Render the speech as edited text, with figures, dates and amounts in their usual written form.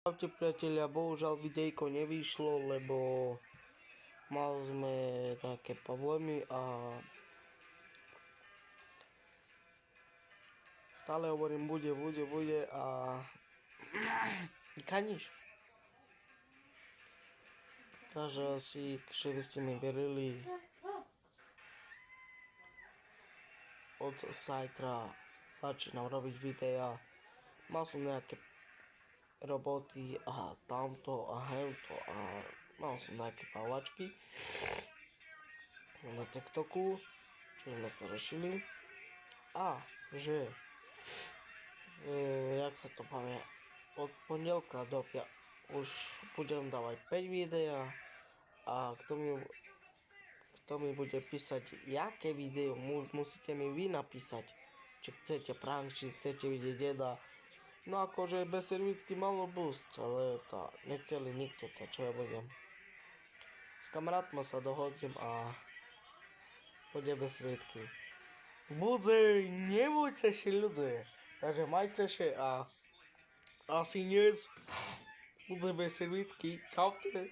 Čaute priatelia, bohužiaľ videjko nevyšlo, lebo mali sme také problémy a stále hovorím bude a nič. Takže asi, že by ste mi verili, od zajtra začínam robiť videa. Mal som nejaké roboty a tamto a hento a mal som nejaké pavlačky na TikToku, čo sme sa rešili a že jak sa to povie, od pondelka do už budem dávať 5 videá a kto mi bude písať jaké video, musíte mi vy napísať, či chcete prank, či chcete vidieť deda. No akože bez servítky malo boost, ale to nechceli nikto, to čo ja budem. S kamarátma sa dohodnem a bude bez servítky. Bude, nebuďte si ľudia. Takže majte sa a asi dnes bude bez servítky. Čaute.